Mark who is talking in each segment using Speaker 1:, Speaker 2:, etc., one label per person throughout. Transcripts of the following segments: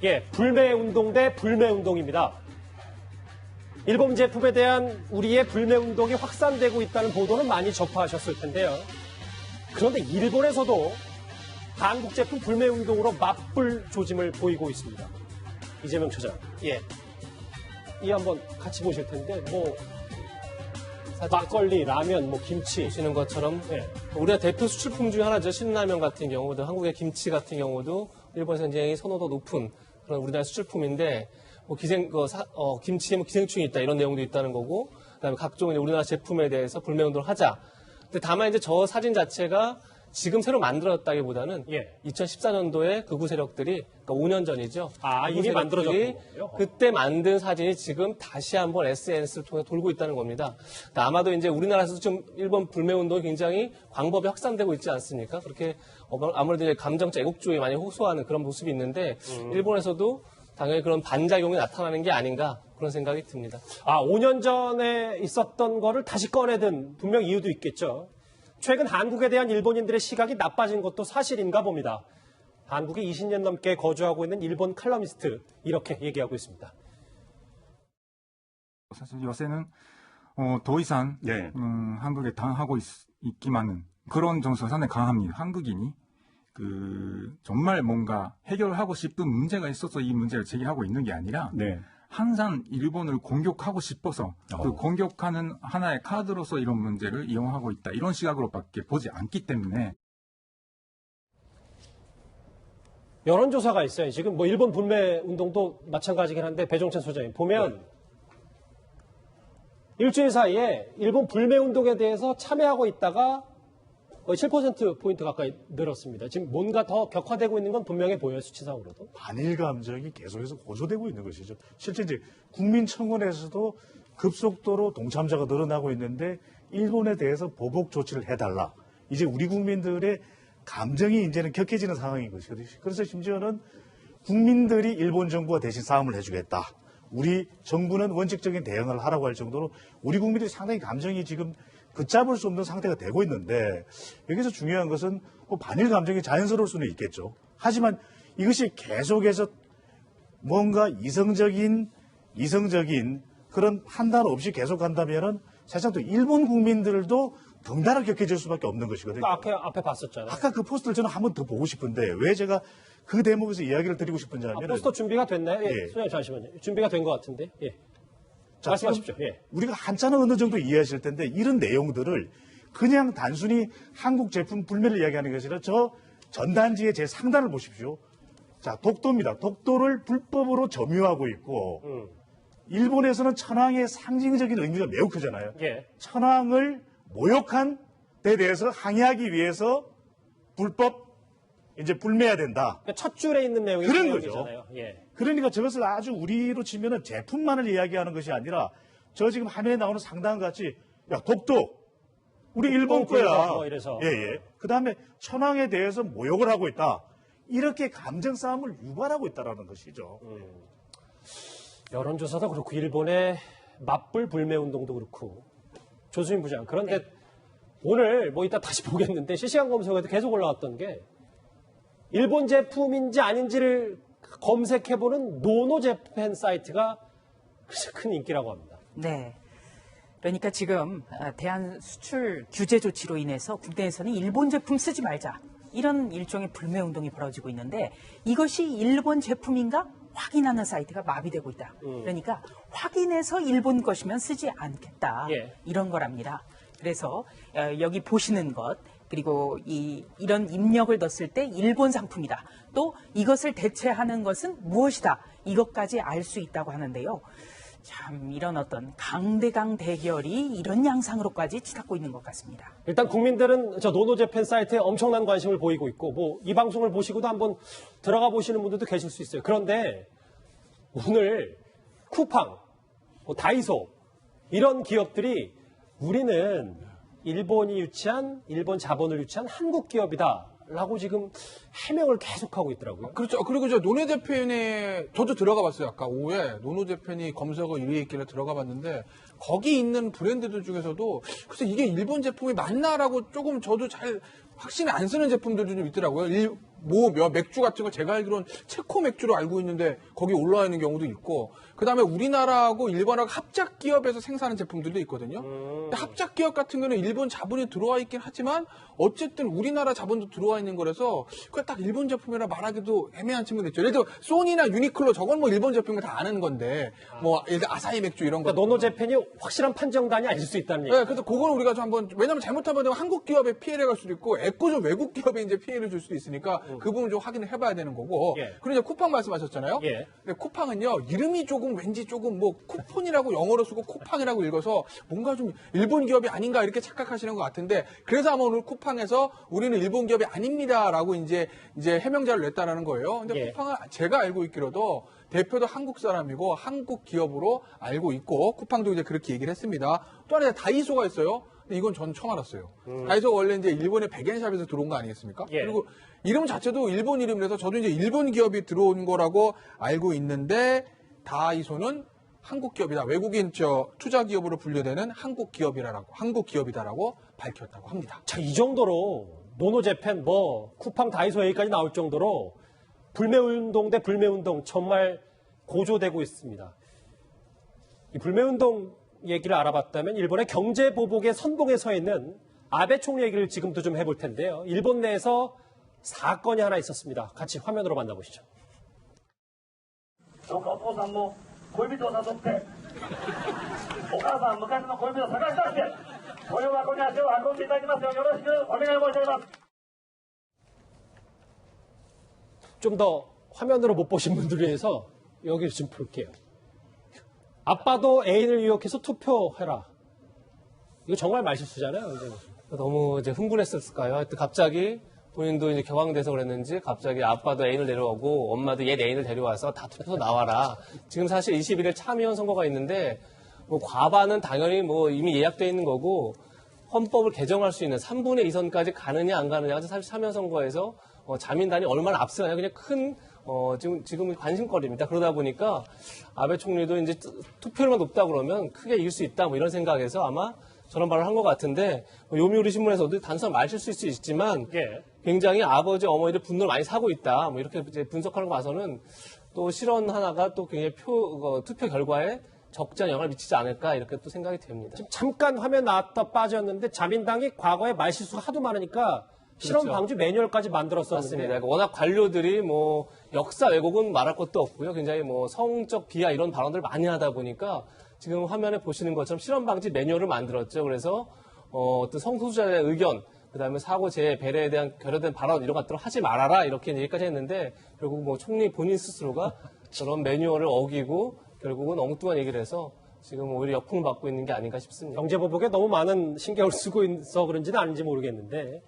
Speaker 1: 예, 불매운동 대 불매운동입니다. 일본 제품에 대한 우리의 불매운동이 확산되고 있다는 보도는 많이 접하셨을 텐데요. 그런데 일본에서도 한국 제품 불매운동으로 맞불 조짐을 보이고 있습니다. 이재명 처장, 예, 이 한번 같이 보실 텐데 막걸리, 라면, 김치
Speaker 2: 보시는 것처럼
Speaker 1: 예.
Speaker 2: 우리가 대표 수출품 중 하나죠. 신라면 같은 경우도 한국의 김치 같은 경우도 일본에서 굉장히 선호도 높은 그런 우리나라 수출품인데 김치에 기생충이 있다 이런 내용도 있다는 거고 그다음에 각종 우리나라 제품에 대해서 불매운동을 하자. 근데 다만 이제 저 사진 자체가 지금 새로 만들어졌다기보다는
Speaker 1: 예.
Speaker 2: 2014년도에 극우 세력들이 그러니까 5년 전이죠.
Speaker 1: 이미 만들어졌군요.
Speaker 2: 그때 만든 사진이 지금 다시 한번 SNS를 통해 돌고 있다는 겁니다. 그러니까 아마도 이제 우리나라에서도 좀 일본 불매운동이 굉장히 광범위 확산되고 있지 않습니까? 그렇게 아무래도 이제 감정적 애국주의에 많이 호소하는 그런 모습이 있는데 일본에서도 당연히 그런 반작용이 나타나는 게 아닌가 그런 생각이 듭니다.
Speaker 1: 5년 전에 있었던 거를 다시 꺼내든 분명 이유도 있겠죠. 최근 한국에 대한 일본인들의 시각이 나빠진 것도 사실인가 봅니다. 한국에 20년 넘게 거주하고 있는 일본 칼럼니스트 이렇게 얘기하고 있습니다.
Speaker 3: 사실 요새는 더 이상 한국에 당하고 있기만은 그런 정서가 상당히 강합니다. 한국인이 정말 뭔가 해결하고 싶은 문제가 있어서 이 문제를 제기하고 있는 게 아니라 항상 일본을 공격하고 싶어서 그 공격하는 하나의 카드로서 이런 문제를 이용하고 있다. 이런 시각으로밖에 보지 않기 때문에.
Speaker 1: 여론조사가 있어요. 지금 일본 불매운동도 마찬가지긴 한데 배종찬 소장님 보면 일주일 사이에 일본 불매운동에 대해서 참여하고 있다가 거의 7%포인트 가까이 늘었습니다. 지금 뭔가 더 격화되고 있는 건 분명해 보여요, 수치상으로도.
Speaker 4: 반일 감정이 계속해서 고조되고 있는 것이죠. 실제 이제 국민청원에서도 급속도로 동참자가 늘어나고 있는데 일본에 대해서 보복 조치를 해달라. 이제 우리 국민들의 감정이 이제는 격해지는 상황인 것이거든요. 그래서 심지어는 국민들이 일본 정부와 대신 싸움을 해주겠다. 우리 정부는 원칙적인 대응을 하라고 할 정도로 우리 국민들이 상당히 감정이 지금 걷잡을 수 없는 상태가 되고 있는데 여기서 중요한 것은 반일 감정이 자연스러울 수는 있겠죠. 하지만 이것이 계속해서 뭔가 이성적인 그런 판단 없이 계속한다면은 사실상 또 일본 국민들도 덩달아 격해질 수밖에 없는 것이거든요.
Speaker 1: 앞에 봤었잖아요.
Speaker 4: 아까 그 포스터를 저는 한번 더 보고 싶은데 왜 제가 그 대목에서 이야기를 드리고 싶은지 하면
Speaker 1: 포스터 준비가 됐나요? 예.
Speaker 4: 예.
Speaker 1: 소장님 잠시만요. 준비가 된 것 같은데. 예.
Speaker 4: 자,
Speaker 1: 말씀하십시오. 예.
Speaker 4: 우리가 한자는 어느 정도 이해하실 텐데 이런 내용들을 그냥 단순히 한국 제품 불매를 이야기하는 것이 아니라 저 전단지의 제 상단을 보십시오. 자, 독도입니다. 독도를 불법으로 점유하고 있고 일본에서는 천황의 상징적인 의미가 매우 크잖아요.
Speaker 1: 예.
Speaker 4: 천황을 모욕한 데 대해서 항의하기 위해서 불매해야 된다.
Speaker 1: 그러니까 첫 줄에 있는 내용이
Speaker 4: 그런
Speaker 1: 거잖아요. 예.
Speaker 4: 그러니까 저것을 아주 우리로 치면은 제품만을 이야기하는 것이 아니라 저 지금 화면에 나오는 상단 같이 야 독도 우리 일본 거야.
Speaker 1: 이래서.
Speaker 4: 예. 그다음에 천황에 대해서 모욕을 하고 있다. 이렇게 감정 싸움을 유발하고 있다라는 것이죠.
Speaker 1: 여론조사도 그렇고 일본의 맞불 불매운동도 그렇고 조수민 부장. 그런데 오늘 이따 다시 보겠는데 실시간 검색어에도 계속 올라왔던 게 일본 제품인지 아닌지를 검색해보는 노노재팬 사이트가 큰 인기라고 합니다.
Speaker 5: 네. 그러니까 지금 대한 수출 규제 조치로 인해서 국내에서는 일본 제품 쓰지 말자. 이런 일종의 불매운동이 벌어지고 있는데 이것이 일본 제품인가 확인하는 사이트가 마비되고 있다. 그러니까 확인해서 일본 것이면 쓰지 않겠다.
Speaker 1: 예.
Speaker 5: 이런 거랍니다. 그래서 여기 보시는 것 그리고 이런 입력을 넣었을 때 일본 상품이다. 또 이것을 대체하는 것은 무엇이다. 이것까지 알 수 있다고 하는데요. 참 이런 어떤 강대강 대결이 이런 양상으로까지 치닫고 있는 것 같습니다.
Speaker 1: 일단 국민들은 저 노노재팬 사이트에 엄청난 관심을 보이고 있고 이 방송을 보시고도 한번 들어가 보시는 분들도 계실 수 있어요. 그런데 오늘 쿠팡, 다이소 이런 기업들이 우리는 일본이 유치한 일본 자본을 유치한 한국 기업이다라고 지금 해명을 계속하고 있더라고요.
Speaker 6: 그렇죠. 그리고 저 노노재팬에 저도 들어가 봤어요. 아까 오후에 노노재팬이 검색어 1위에 있길래 들어가 봤는데 거기 있는 브랜드들 중에서도 글쎄 이게 일본 제품이 맞나라고 조금 저도 잘 확실히 안 쓰는 제품들도 좀 있더라고요. 맥주 같은 거 제가 알기로는 체코 맥주로 알고 있는데 거기 올라와 있는 경우도 있고, 그 다음에 우리나라하고 일본하고 합작 기업에서 생산하는 제품들도 있거든요. 근데 합작 기업 같은 경우는 일본 자본이 들어와 있긴 하지만 어쨌든 우리나라 자본도 들어와 있는 거라서 그게 딱 일본 제품이라 말하기도 애매한 측면이 있죠. 예를 들어 소니나 유니클로 저건 뭐 일본 제품을 다 아는 건데, 뭐 예를 들어 아사히 맥주 이런 거.
Speaker 1: 그러니까 노노재팬이 확실한 판정단이 아닐 수 있다는 얘기.
Speaker 6: 네, 그래서 그거는 우리가 좀 한번, 왜냐면 잘못하면 한국 기업에 피해를 갈 수도 있고, 애꿎은 외국 기업에 이제 피해를 줄 수도 있으니까 그 부분 좀 확인을 해봐야 되는 거고.
Speaker 1: 예.
Speaker 6: 그리고 이제 쿠팡 말씀하셨잖아요.
Speaker 1: 예.
Speaker 6: 근데 쿠팡은요, 이름이 왠지 조금 뭐 쿠폰이라고 영어로 쓰고 쿠팡이라고 읽어서 뭔가 좀 일본 기업이 아닌가 이렇게 착각하시는 것 같은데, 그래서 아마 오늘 쿠팡에서 우리는 일본 기업이 아닙니다라고 이제 해명자를 냈다라는 거예요. 근데
Speaker 1: 예.
Speaker 6: 쿠팡은 제가 알고 있기로도 대표도 한국 사람이고 한국 기업으로 알고 있고, 쿠팡도 이제 그렇게 얘기를 했습니다. 또 하나 다이소가 있어요. 근데 이건 전 처음 알았어요. 다이소가 원래 이제 일본의 백엔샵에서 들어온 거 아니겠습니까?
Speaker 1: 예.
Speaker 6: 그리고 이름 자체도 일본 이름이라서 저도 이제 일본 기업이 들어온 거라고 알고 있는데, 다이소는 한국 기업이다. 외국인 투자 기업으로 분류되는 한국 기업이다라고 밝혔다고 합니다.
Speaker 1: 자, 이 정도로 노노재팬, 쿠팡, 다이소 얘기까지 나올 정도로 불매운동 대 불매운동 정말 고조되고 있습니다. 이 불매운동 얘기를 알아봤다면 일본의 경제보복의 선봉에 서 있는 아베 총리 얘기를 지금도 좀 해볼 텐데요. 일본 내에서 사건이 하나 있었습니다. 같이 화면으로 만나보시죠.
Speaker 7: どうかお父さんも恋人を誘ってお母さん昔の恋人を探し出して御用箱に足を運んでいただきますようよろしくお願い申し上げます。
Speaker 1: 좀 더 화면으로 못 보신 분들을 위해서 여기를 좀 볼게요. 아빠도 애인을 유혹해서 투표해라. 이거 정말 말실수잖아요. 이제.
Speaker 2: 너무 이제 흥분했었을까요? 하여튼 갑자기 본인도 이제 격앙돼서 그랬는지 갑자기 아빠도 애인을 데려오고 엄마도 얘 애인을 데려와서 다 투표소 나와라. 지금 사실 21일 참의원 선거가 있는데 뭐 과반은 당연히 뭐 이미 예약돼 있는 거고, 헌법을 개정할 수 있는 3분의 2선까지 가느냐 안 가느냐가 사실 참의원 선거에서 자민단이 얼마나 앞서가냐 그냥 큰 지금 관심거리입니다. 그러다 보니까 아베 총리도 이제 투표율만 높다 그러면 크게 이길 수 있다 뭐 이런 생각에서 아마 저런 말을 한 것 같은데, 요미우리 신문에서도 단순한 말실수일 수 있지만
Speaker 1: 예.
Speaker 2: 굉장히 아버지 어머니들 분노를 많이 사고 있다 뭐 이렇게 이제 분석하는 거 봐서는 또 실언 하나가 또 굉장히 투표 결과에 적잖은 영향을 미치지 않을까 이렇게 또 생각이 됩니다.
Speaker 1: 지금 잠깐 화면 나왔다 빠졌는데 자민당이 과거에 말실수가 하도 많으니까 실험
Speaker 2: 그렇죠.
Speaker 1: 방지 매뉴얼까지 만들었었는데
Speaker 2: 맞습니다. 그러니까 워낙 관료들이 뭐 역사 왜곡은 말할 것도 없고요. 굉장히 뭐 성적 비하 이런 발언들을 많이 하다 보니까 지금 화면에 보시는 것처럼 실험 방지 매뉴얼을 만들었죠. 그래서 어떤 성소수자의 의견, 그다음에 사고 재해, 배려에 대한 결여된 발언 이런 것들을 하지 말아라 이렇게 얘기까지 했는데, 결국 뭐 총리 본인 스스로가 저런 매뉴얼을 어기고 결국은 엉뚱한 얘기를 해서 지금 오히려 역풍을 받고 있는 게 아닌가 싶습니다.
Speaker 1: 경제보복에 너무 많은 신경을 쓰고 있어 그런지는 아닌지 모르겠는데,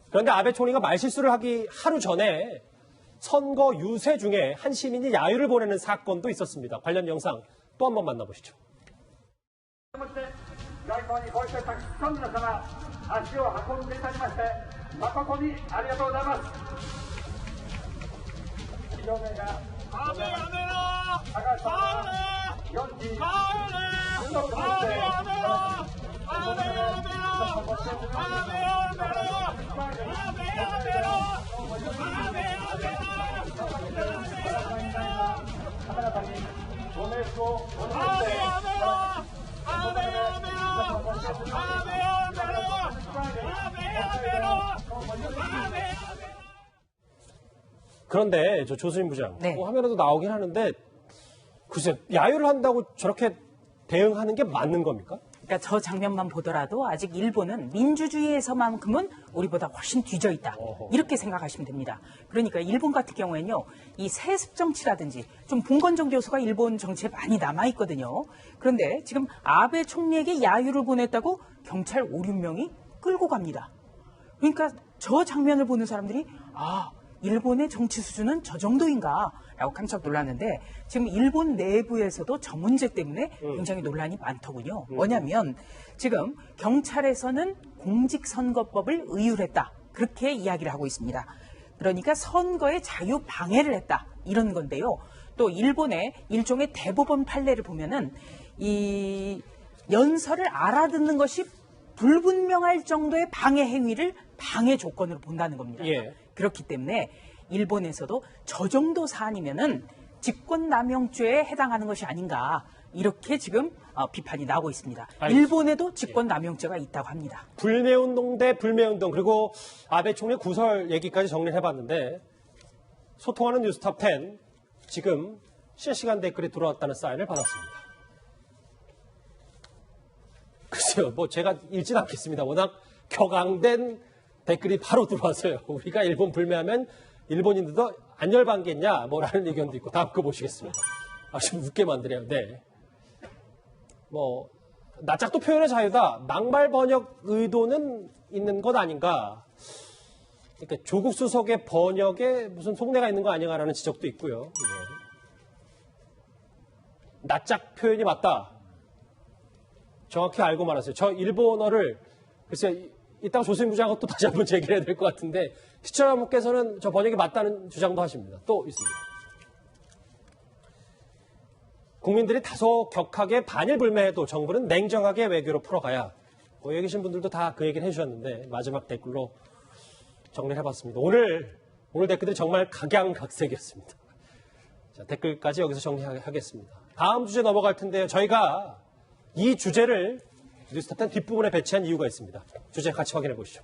Speaker 1: 그런데 아베 총리가 말실수를 하기 하루 전에 선거 유세 중에 한 시민이 야유를 보내는 사건도 있었습니다. 관련 영상 또 한번 만나보시죠.
Speaker 7: 外交にこうしてたくさんの皆様足を運んでいただきまして誠にありがとうございます。表明が高橋さんは4時運動としてご冥福をお願いして
Speaker 1: 그런데 저 조수진 부장,
Speaker 5: 네.
Speaker 1: 화면에도 나오긴 하는데 글쎄 야유를 한다고 저렇게 대응하는 게 맞는 겁니까?
Speaker 5: 그러니까 저 장면만 보더라도 아직 일본은 민주주의에서만큼은 우리보다 훨씬 뒤져 있다. 이렇게 생각하시면 됩니다. 그러니까 일본 같은 경우에는요, 이 세습 정치라든지 좀 봉건정 교수가 일본 정치에 많이 남아있거든요. 그런데 지금 아베 총리에게 야유를 보냈다고 경찰 5, 6명이 끌고 갑니다. 그러니까 저 장면을 보는 사람들이 일본의 정치 수준은 저 정도인가? 라고 깜짝 놀랐는데, 지금 일본 내부에서도 저 문제 때문에 굉장히 논란이 많더군요. 뭐냐면 지금 경찰에서는 공직선거법을 의율했다, 그렇게 이야기를 하고 있습니다. 그러니까 선거의 자유 방해를 했다, 이런 건데요. 또 일본의 일종의 대법원 판례를 보면은 이 연설을 알아듣는 것이 불분명할 정도의 방해 행위를 방해 조건으로 본다는 겁니다.
Speaker 1: 예.
Speaker 5: 그렇기 때문에 일본에서도 저 정도 사안이면은 직권남용죄에 해당하는 것이 아닌가 이렇게 지금 비판이 나오고 있습니다.
Speaker 1: 알겠습니다.
Speaker 5: 일본에도 직권남용죄가 있다고 합니다.
Speaker 1: 불매운동 대 불매운동 그리고 아베 총리 구설 얘기까지 정리를 해봤는데 소통하는 뉴스탑 10 지금 실시간 댓글이 들어왔다는 사인을 받았습니다. 글쎄요, 뭐 제가 읽진 않겠습니다. 워낙 격앙된 댓글이 바로 들어와서요. 우리가 일본 불매하면 일본인들도 안 열받겠냐 뭐라는 의견도 있고 다음 거 보시겠습니다. 좀 웃게 만드네요. 네. 뭐 낯짝도 표현의 자유다. 막말 번역 의도는 있는 것 아닌가. 그러니까 조국 수석의 번역에 무슨 속내가 있는 거 아닌가라는 지적도 있고요. 네. 낯짝 표현이 맞다. 정확히 알고 말았어요. 저 일본어를 글쎄 이따가 조수인 부장하고 또 다시 한번 제기를 해야 될 것 같은데 시청자분께서는 저 번역이 맞다는 주장도 하십니다. 또 있습니다. 국민들이 다소 격하게 반일 불매해도 정부는 냉정하게 외교로 풀어가야. 뭐 여기 계신 분들도 다 그 얘기를 해주셨는데 마지막 댓글로 정리를 해봤습니다. 오늘 댓글들이 정말 각양각색이었습니다. 자, 댓글까지 여기서 정리하겠습니다. 다음 주제 넘어갈 텐데요. 저희가 이 주제를 뉴스타트 뒷부분에 배치한 이유가 있습니다. 주제 같이 확인해 보시죠.